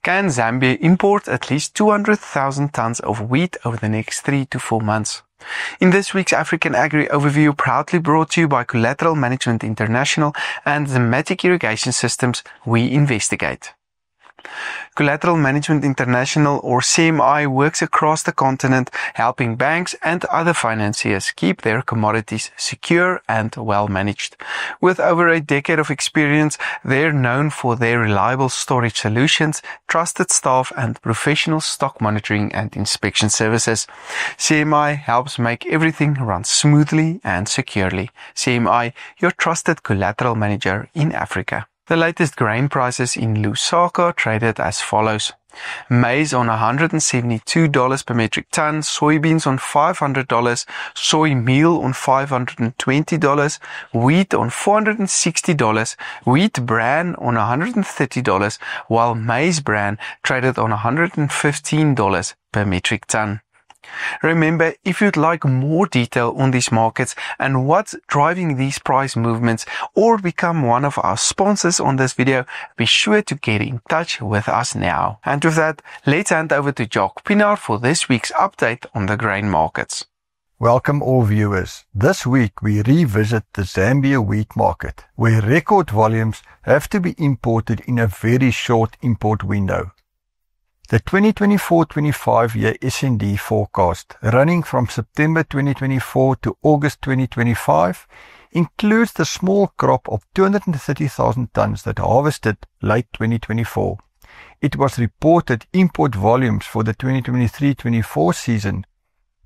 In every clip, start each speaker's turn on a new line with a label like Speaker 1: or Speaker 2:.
Speaker 1: Can Zambia import at least 200,000 tons of wheat over the next 3 to 4 months? In this week's African Agri Overview, proudly brought to you by Collateral Management International and Zimmatic Irrigation Systems, we investigate. Collateral Management International, or CMI, works across the continent, helping banks and other financiers keep their commodities secure and well managed. With over a decade of experience, they're known for their reliable storage solutions, trusted staff, and professional stock monitoring and inspection services. CMI helps make everything run smoothly and securely. CMI, your trusted collateral manager in Africa. The latest grain prices in Lusaka traded as follows. Maize on $172 per metric ton, soybeans on $500, soy meal on $520, wheat on $460, wheat bran on $130, while maize bran traded on $115 per metric ton. Remember, if you'd like more detail on these markets and what's driving these price movements, or become one of our sponsors on this video, be sure to get in touch with us now. And with that, let's hand over to Jock Pienaar for this week's update on the grain markets.
Speaker 2: Welcome all viewers. This week we revisit the Zambia wheat market, where record volumes have to be imported in a very short import window. The 2024-25 year SND forecast, running from September 2024 to August 2025, includes the small crop of 230,000 tons that harvested late 2024. It was reported import volumes for the 2023-24 season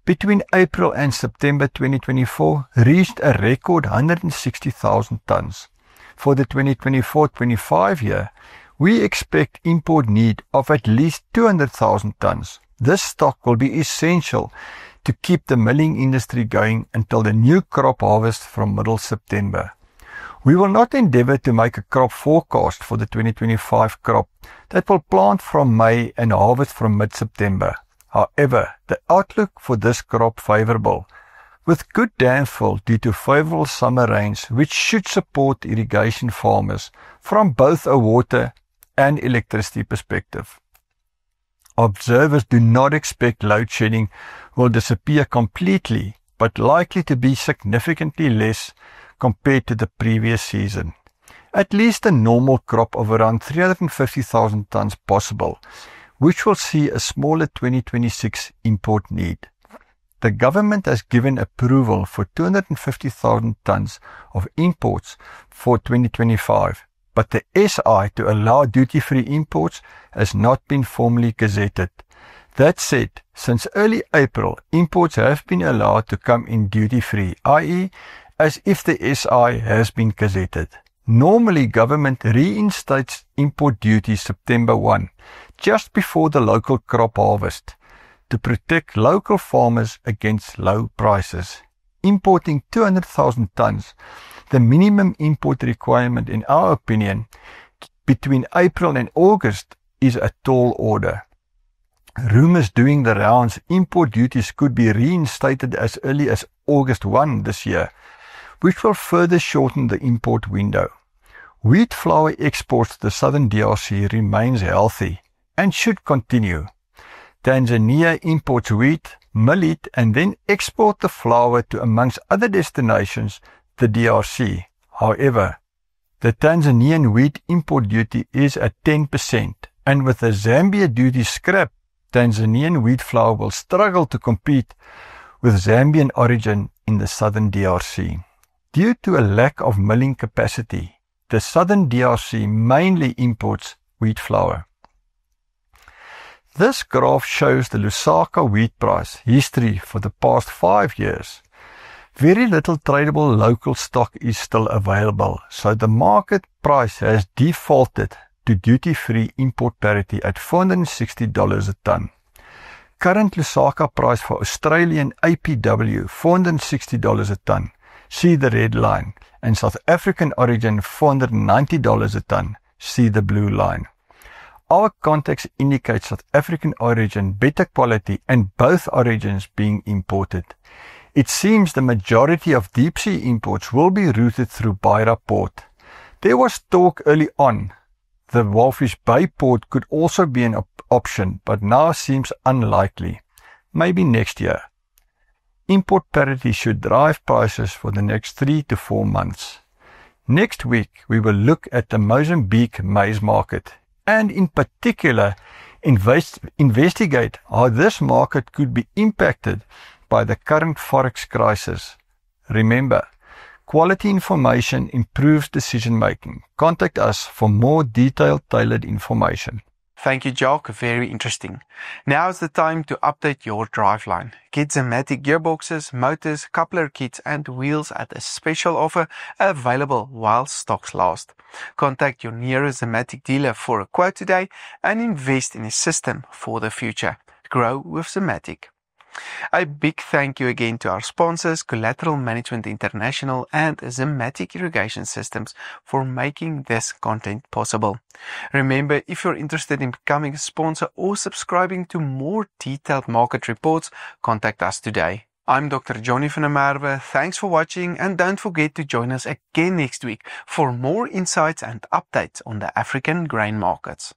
Speaker 2: between April and September 2024 reached a record 160,000 tons. For the 2024-25 year, we expect import need of at least 200,000 tons. This stock will be essential to keep the milling industry going until the new crop harvest from middle September. We will not endeavour to make a crop forecast for the 2025 crop that will plant from May and harvest from mid-September. However, the outlook for this crop favourable, with good dam fill due to favourable summer rains, which should support irrigation farmers from both a water and electricity perspective. Observers do not expect load shedding will disappear completely, but likely to be significantly less compared to the previous season. At least a normal crop of around 350,000 tons possible, which will see a smaller 2026 import need. The government has given approval for 250,000 tons of imports for 2025. But the SI to allow duty-free imports has not been formally gazetted. That said, since early April, imports have been allowed to come in duty-free, i.e. as if the SI has been gazetted. Normally, government reinstates import duties September 1, just before the local crop harvest, to protect local farmers against low prices. Importing 200,000 tons, the minimum import requirement in our opinion, between April and August is a tall order. Rumours doing the rounds, import duties could be reinstated as early as August 1 this year, which will further shorten the import window. Wheat flour exports to the southern DRC remains healthy and should continue. Tanzania imports wheat, millet, and then export the flour to, amongst other destinations, the DRC. However, the Tanzanian wheat import duty is at 10%, and with the Zambia duty scrapped, Tanzanian wheat flour will struggle to compete with Zambian origin in the southern DRC. Due to a lack of milling capacity, the southern DRC mainly imports wheat flour. This graph shows the Lusaka wheat price history for the past 5 years. Very little tradable local stock is still available, so the market price has defaulted to duty-free import parity at $460 a ton. Current Lusaka price for Australian APW, $460 a ton. See the red line. And South African origin, $490 a ton. See the blue line. Our context indicates South African origin, better quality, and both origins being imported. It seems the majority of deep-sea imports will be routed through Beira Port. There was talk early on the Walvis Bay port could also be an option, but now seems unlikely. Maybe next year. Import parity should drive prices for the next 3 to 4 months. Next week, we will look at the Mozambique maize market and in particular investigate how this market could be impacted by the current forex crisis. Remember, quality information improves decision making. Contact us for more detailed, tailored information.
Speaker 1: Thank you, Jock. Very interesting. Now is the time to update your driveline. Get Zimmatic gearboxes, motors, coupler kits and wheels at a special offer available while stocks last. Contact your nearest Zimmatic dealer for a quote today and invest in a system for the future. Grow with Zimmatic. A big thank you again to our sponsors, Collateral Management International and Zimmatic Irrigation Systems, for making this content possible. Remember, if you're interested in becoming a sponsor or subscribing to more detailed market reports, contact us today. I'm Dr. Johnny van der Merwe. Thanks for watching and don't forget to join us again next week for more insights and updates on the African grain markets.